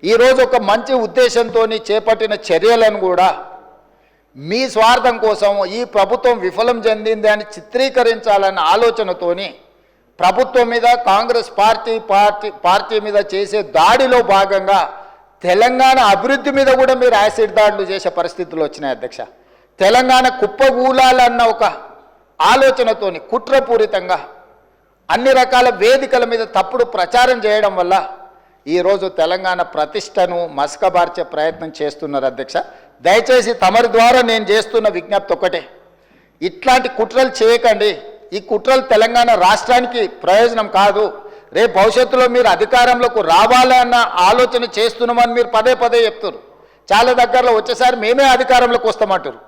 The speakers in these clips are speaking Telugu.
ఈరోజు ఒక మంచి ఉద్దేశంతో చేపట్టిన చర్యలను కూడా మీ స్వార్థం కోసం ఈ ప్రభుత్వం విఫలం చెందింది అని చిత్రీకరించాలన్న ఆలోచనతోని ప్రభుత్వం మీద కాంగ్రెస్ పార్టీ మీద చేసే దాడిలో భాగంగా తెలంగాణ అభివృద్ధి మీద కూడా మీరు యాసిడ్ దాడులు చేసే పరిస్థితులు వచ్చినాయి అధ్యక్ష. తెలంగాణ కుప్పగూలాలన్న ఒక ఆలోచనతోని కుట్రపూరితంగా అన్ని రకాల వేదికల మీద తప్పుడు ప్రచారం చేయడం వల్ల ఈరోజు తెలంగాణ ప్రతిష్టను మసకబార్చే ప్రయత్నం చేస్తున్నారు అధ్యక్ష. దయచేసి తమరి ద్వారా నేను చేస్తున్న విజ్ఞప్తి ఒకటే, ఇట్లాంటి కుట్రలు చేయకండి. ఈ కుట్రలు తెలంగాణ రాష్ట్రానికి ప్రయోజనం కాదు. రేపు భవిష్యత్తులో మీరు అధికారంలోకి రావాలన్న ఆలోచన చేస్తున్నామని మీరు పదే పదే చెప్తారు. చాలా దగ్గరలో వచ్చేసారి మేమే అధికారంలోకి వస్తామంటారు.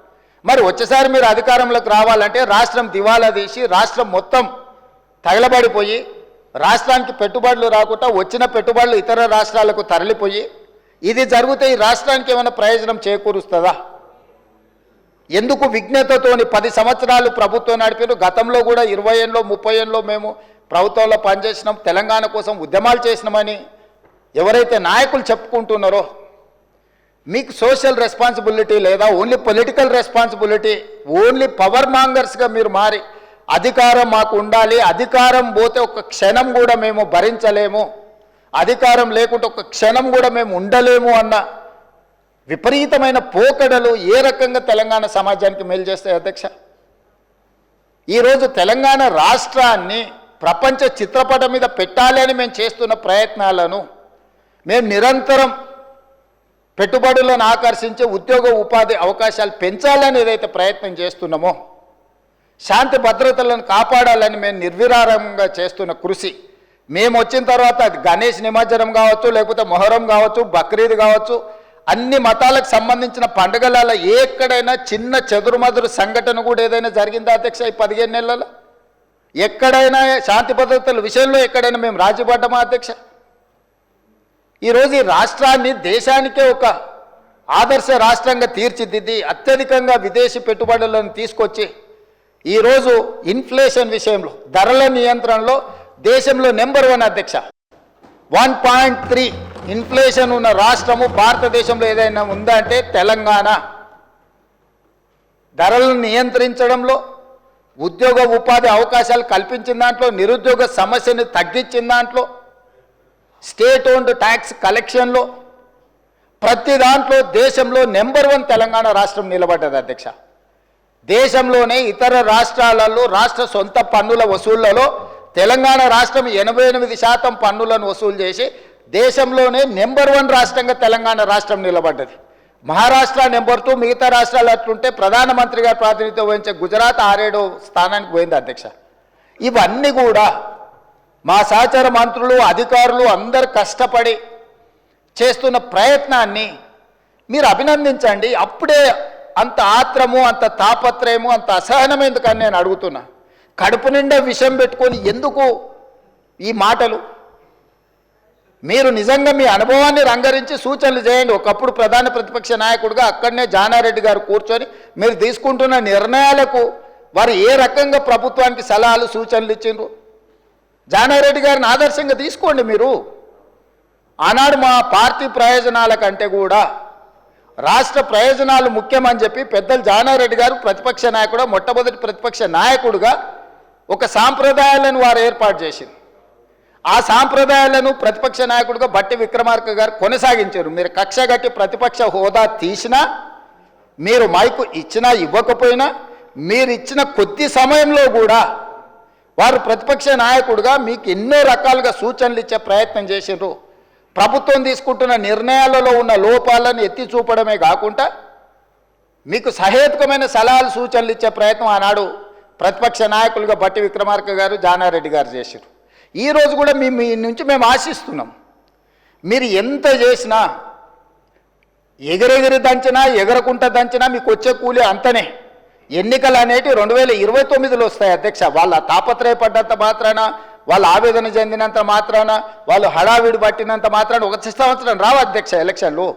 మరి వచ్చేసారి మీరు అధికారంలోకి రావాలంటే రాష్ట్రం దివాలా తీసి రాష్ట్రం మొత్తం తగలబడిపోయి రాష్ట్రానికి పెట్టుబడులు రాకుండా వచ్చిన పెట్టుబడులు ఇతర రాష్ట్రాలకు తరలిపోయి ఇది జరిగితే ఈ రాష్ట్రానికి ఏమైనా ప్రయోజనం చేకూరుస్తుందా? ఎందుకు విజ్ఞతతోని 10 సంవత్సరాలు ప్రభుత్వం నడిపారు. గతంలో కూడా 20 ఏళ్ళలో 30 ఏళ్ళలో మేము ప్రభుత్వంలో పనిచేసినాం, తెలంగాణ కోసం ఉద్యమాలు చేసినామని ఎవరైతే నాయకులు చెప్పుకుంటున్నారో మీకు సోషల్ రెస్పాన్సిబిలిటీ లేదా only political responsibility, only power మాంగర్స్గా మీరు మారి అధికారం మాకు ఉండాలి, అధికారం పోతే ఒక క్షణం కూడా మేము భరించలేము, అధికారం లేకుంటే ఒక క్షణం కూడా మేము ఉండలేము అన్న విపరీతమైన పోకడలు ఏ రకంగా తెలంగాణ సమాజానికి మేలు చేస్తాయి అధ్యక్ష? ఈరోజు తెలంగాణ రాష్ట్రాన్ని ప్రపంచ చిత్రపటం మీద పెట్టాలి అని మేము చేస్తున్న ప్రయత్నాలను మేము నిరంతరం పెట్టుబడులను ఆకర్షించే ఉద్యోగ ఉపాధి అవకాశాలు పెంచాలని ఏదైతే ప్రయత్నం చేస్తున్నామో, శాంతి భద్రతలను కాపాడాలని మేము నిర్విరామంగా చేస్తున్న కృషి, మేము వచ్చిన తర్వాత అది గణేష్ నిమజ్జనం కావచ్చు, లేకపోతే మొహరం కావచ్చు, బక్రీద్ కావచ్చు, అన్ని మతాలకు సంబంధించిన పండుగలలో ఎక్కడైనా చిన్న చెదురుమదురు సంఘటన కూడా ఏదైనా జరిగిందా అధ్యక్ష? ఈ 15 నెలలలో ఎక్కడైనా శాంతి భద్రతల విషయంలో ఎక్కడైనా మేము రాజీపడ్డామా అధ్యక్ష? ఈరోజు ఈ రాష్ట్రాన్ని దేశానికే ఒక ఆదర్శ రాష్ట్రంగా తీర్చిదిద్ది అత్యధికంగా విదేశీ పెట్టుబడులను తీసుకొచ్చి ఈరోజు ఇన్ఫ్లేషన్ విషయంలో ధరల నియంత్రణలో దేశంలో నెంబర్ 1 అధ్యక్ష. 1.3 ఇన్ఫ్లేషన్ ఉన్న రాష్ట్రము భారతదేశంలో ఏదైనా ఉందంటే తెలంగాణ. ధరలను నియంత్రించడంలో, ఉద్యోగ ఉపాధి అవకాశాలు కల్పించిన దాంట్లో, నిరుద్యోగ సమస్యను తగ్గించిన దాంట్లో, స్టేట్ ఓన్డ్ ట్యాక్స్ కలెక్షన్లో, ప్రతి దాంట్లో దేశంలో నెంబర్ 1 తెలంగాణ రాష్ట్రం నిలబడ్డది అధ్యక్ష. దేశంలోనే ఇతర రాష్ట్రాలలో రాష్ట్ర సొంత పన్నుల వసూళ్లలో తెలంగాణ రాష్ట్రం 88% పన్నులను వసూలు చేసి దేశంలోనే నెంబర్ 1 రాష్ట్రంగా తెలంగాణ రాష్ట్రం నిలబడ్డది. మహారాష్ట్ర నెంబర్ 2, మిగతా రాష్ట్రాలు అట్లుంటే ప్రధానమంత్రి గారు ప్రాతినిధ్యం వహించే గుజరాత్ 6-7వ స్థానానికి పోయింది అధ్యక్ష. ఇవన్నీ కూడా మా సహచర మంత్రులు అధికారులు అందరు కష్టపడి చేస్తున్న ప్రయత్నాన్ని మీరు అభినందించండి. అప్పుడే అంత ఆత్రము, అంత తాపత్రయము, అంత అసహనం ఎందుకని నేను అడుగుతున్నా. కడుపు నిండా విషం పెట్టుకొని ఎందుకు ఈ మాటలు? మీరు నిజంగా మీ అనుభవాన్ని రంగరించి సూచనలు చేయండి. ఒకప్పుడు ప్రధాన ప్రతిపక్ష నాయకుడిగా అక్కడనే జానారెడ్డి గారు కూర్చొని మీరు తీసుకుంటున్న నిర్ణయాలకు వారు ఏ రకంగా ప్రభుత్వానికి సలహాలు సూచనలు ఇచ్చిండ్రు జానారెడ్డి గారిని ఆదర్శంగా తీసుకోండి. మీరు ఆనాడు మా పార్టీ ప్రయోజనాల కంటే కూడా రాష్ట్ర ప్రయోజనాలు ముఖ్యమని చెప్పి పెద్దలు జానారెడ్డి గారు ప్రతిపక్ష నాయకుడు, మొట్టమొదటి ప్రతిపక్ష నాయకుడుగా ఒక సాంప్రదాయాలను వారు ఏర్పాటు చేసింది. ఆ సాంప్రదాయాలను ప్రతిపక్ష నాయకుడిగా బట్టి విక్రమార్క గారు కొనసాగించారు. మీరు కక్ష గట్టి ప్రతిపక్ష హోదా తీసినా, మీరు మైకు ఇచ్చినా ఇవ్వకపోయినా, మీరు ఇచ్చిన కొద్ది సమయంలో కూడా వారు ప్రతిపక్ష నాయకుడిగా మీకు ఎన్నో రకాలుగా సూచనలు ఇచ్చే ప్రయత్నం చేసిండ్రు. ప్రభుత్వం తీసుకుంటున్న నిర్ణయాలలో ఉన్న లోపాలను ఎత్తి చూపడమే కాకుండా మీకు సహేతుకమైన సలహాలు సూచనలు ఇచ్చే ప్రయత్నం ఆనాడు ప్రతిపక్ష నాయకులుగా బట్టి విక్రమార్క గారు, జానారెడ్డి గారు చేశారు. ఈరోజు కూడా మీ నుంచి మేము ఆశిస్తున్నాం. మీరు ఎంత చేసినా, ఎగరెగిరి దంచినా ఎగరకుంట దంచినా మీకు వచ్చే కూలి అంతనే. ఎన్నికలు అనేవి 2029లో వస్తాయి అధ్యక్ష. వాళ్ళ తాపత్రయపడ్డంత మాత్రాన, వాళ్ళు ఆవేదన చెందినంత మాత్రాన, వాళ్ళు హడావిడి పట్టినంత మాత్రాన 1 సంవత్సరం రావు అధ్యక్ష ఎలక్షన్లు.